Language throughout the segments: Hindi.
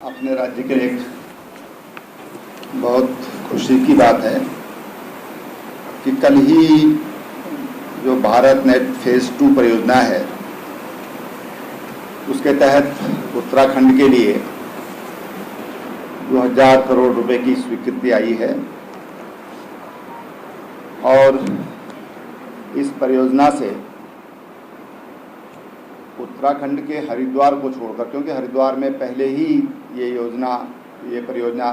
अपने राज्य के लिए एक बहुत खुशी की बात है कि कल ही जो भारत नेट फेज़ 2 परियोजना है उसके तहत उत्तराखंड के लिए 2000 करोड़ रुपए की स्वीकृति आई है और इस परियोजना से उत्तराखंड के हरिद्वार को छोड़कर, क्योंकि हरिद्वार में पहले ही ये परियोजना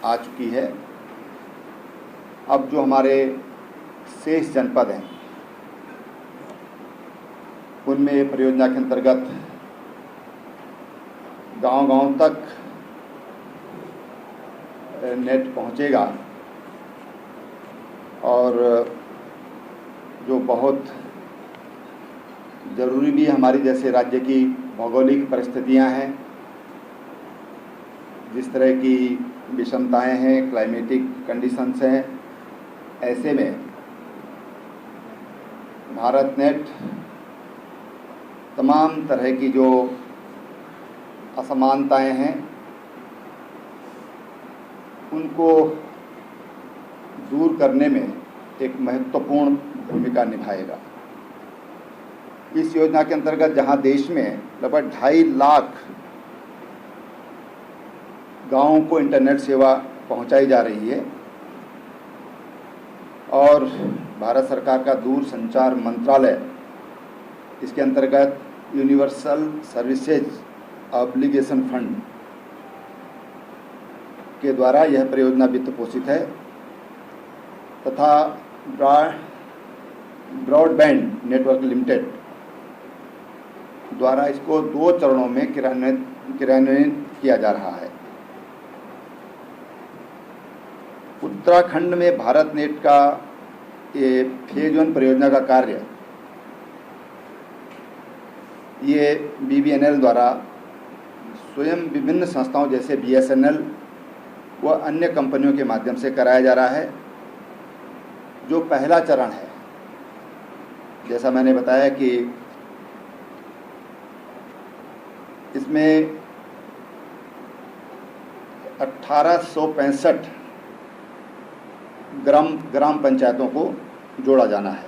आ चुकी है, अब जो हमारे शेष जनपद हैं उनमें ये परियोजना के अंतर्गत गांव-गांव तक नेट पहुंचेगा और जो बहुत ज़रूरी भी हमारी जैसे राज्य की भौगोलिक परिस्थितियां हैं, जिस तरह की विषमताएं हैं, क्लाइमेटिक कंडीशंस हैं, ऐसे में भारत नेट तमाम तरह की जो असमानताएं हैं उनको दूर करने में एक महत्वपूर्ण भूमिका निभाएगा। इस योजना के अंतर्गत जहां देश में लगभग 2.5 लाख गांवों को इंटरनेट सेवा पहुंचाई जा रही है और भारत सरकार का दूरसंचार मंत्रालय इसके अंतर्गत यूनिवर्सल सर्विसेज ऑब्लिगेशन फंड के द्वारा यह परियोजना वित्त पोषित है तथा ब्रॉडबैंड नेटवर्क लिमिटेड द्वारा इसको 2 चरणों में क्रियान्वित किया जा रहा है। उत्तराखंड में भारत नेट का ये फेज 1 परियोजना का कार्य ये BBNL द्वारा स्वयं विभिन्न संस्थाओं जैसे BSNL व अन्य कंपनियों के माध्यम से कराया जा रहा है। जो पहला चरण है, जैसा मैंने बताया कि इसमें 1865 ग्राम पंचायतों को जोड़ा जाना है।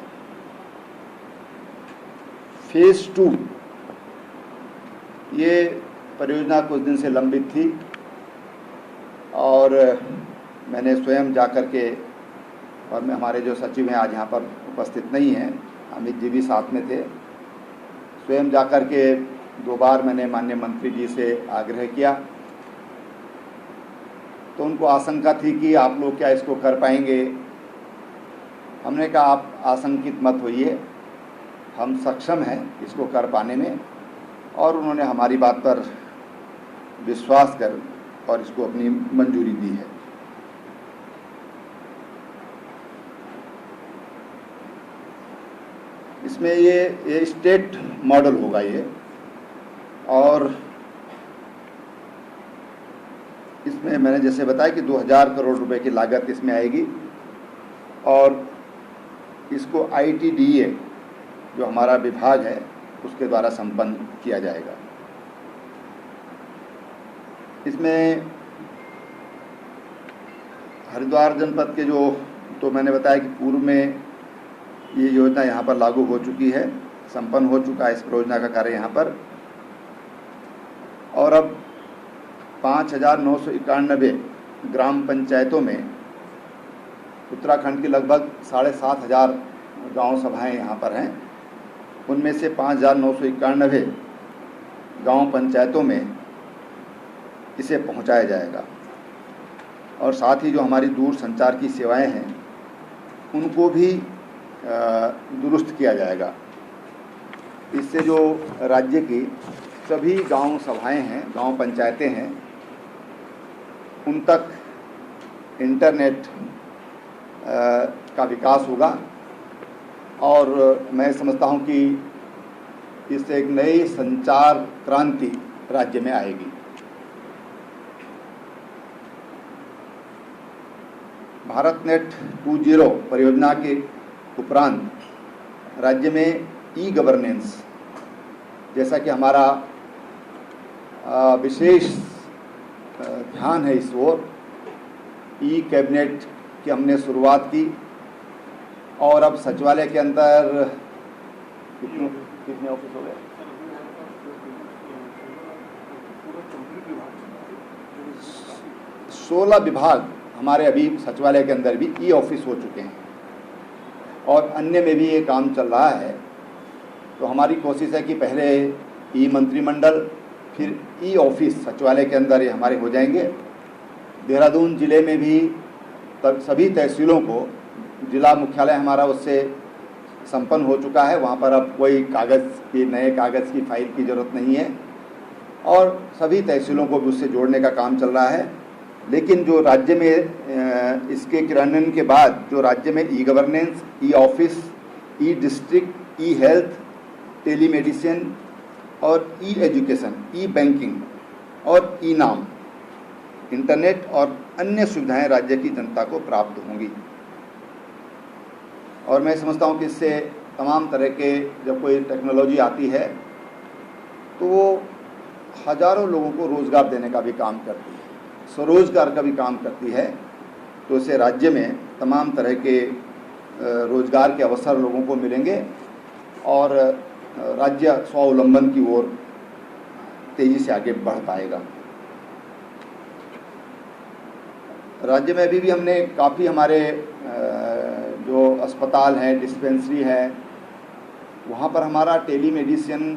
फेज़ 2 ये परियोजना कुछ दिन से लंबित थी और मैंने स्वयं जाकर के, और मैं हमारे जो सचिव हैं आज यहाँ पर उपस्थित नहीं हैं, अमित जी भी साथ में थे, स्वयं जाकर के 2 बार मैंने माननीय मंत्री जी से आग्रह किया तो उनको आशंका थी कि आप लोग क्या इसको कर पाएंगे। हमने कहा आप आशंकित मत होइए, हम सक्षम हैं इसको कर पाने में, और उन्होंने हमारी बात पर विश्वास कर और इसको अपनी मंजूरी दी है। इसमें ये स्टेट मॉडल होगा ये, और इसमें मैंने जैसे बताया कि 2000 करोड़ रुपए की लागत इसमें आएगी और इसको ITDA जो हमारा विभाग है उसके द्वारा संपन्न किया जाएगा। इसमें हरिद्वार जनपद के तो मैंने बताया कि पूर्व में ये योजना यहाँ पर लागू हो चुकी है, संपन्न हो चुका है इस परियोजना का कार्य यहाँ पर, और अब 5991 ग्राम पंचायतों में उत्तराखंड की लगभग 7500 गांव सभाएं यहाँ पर हैं। उनमें से 5991 गांव पंचायतों में इसे पहुंचाया जाएगा और साथ ही जो हमारी दूर संचार की सेवाएं हैं उनको भी दुरुस्त किया जाएगा। इससे जो राज्य की सभी गांव सभाएं हैं, गांव पंचायतें हैं, उन तक इंटरनेट का विकास होगा और मैं समझता हूं कि इससे एक नई संचार क्रांति राज्य में आएगी। भारत नेट 2.0 परियोजना के उपरांत राज्य में ई-गवर्नेंस, जैसा कि हमारा विशेष ध्यान है इस ओर। ई कैबिनेट की हमने शुरुआत की और अब सचिवालय के अंदर कितने ऑफिस हो गए? 16 विभाग हमारे अभी सचिवालय के अंदर भी ई ऑफिस हो चुके हैं और अन्य में भी ये काम चल रहा है। तो हमारी कोशिश है कि पहले ई मंत्रिमंडल, फिर ई ऑफिस सचिवालय के अंदर ये हमारे हो जाएंगे। देहरादून ज़िले में भी सभी तहसीलों को जिला मुख्यालय हमारा उससे संपन्न हो चुका है। वहाँ पर अब कोई नए कागज़ की फाइल की ज़रूरत नहीं है और सभी तहसीलों को भी उससे जोड़ने का काम चल रहा है। लेकिन जो राज्य में इसके क्रियान्वयन के बाद जो राज्य में ई गवर्नेंस, ई ऑफिस, ई डिस्ट्रिक्ट, ई हेल्थ, टेलीमेडिसिन और ई एजुकेशन, ई बैंकिंग और ई नाम, इंटरनेट और अन्य सुविधाएं राज्य की जनता को प्राप्त होंगी। और मैं समझता हूं कि इससे तमाम तरह के जब कोई टेक्नोलॉजी आती है तो वो हज़ारों लोगों को रोज़गार देने का भी काम करती है, स्वरोजगार का भी काम करती है। तो इससे राज्य में तमाम तरह के रोज़गार के अवसर लोगों को मिलेंगे और राज्य स्वावलंबन की ओर तेज़ी से आगे बढ़ पाएगा। राज्य में अभी भी हमने काफ़ी हमारे जो अस्पताल हैं, डिस्पेंसरी है, वहाँ पर हमारा टेलीमेडिसिन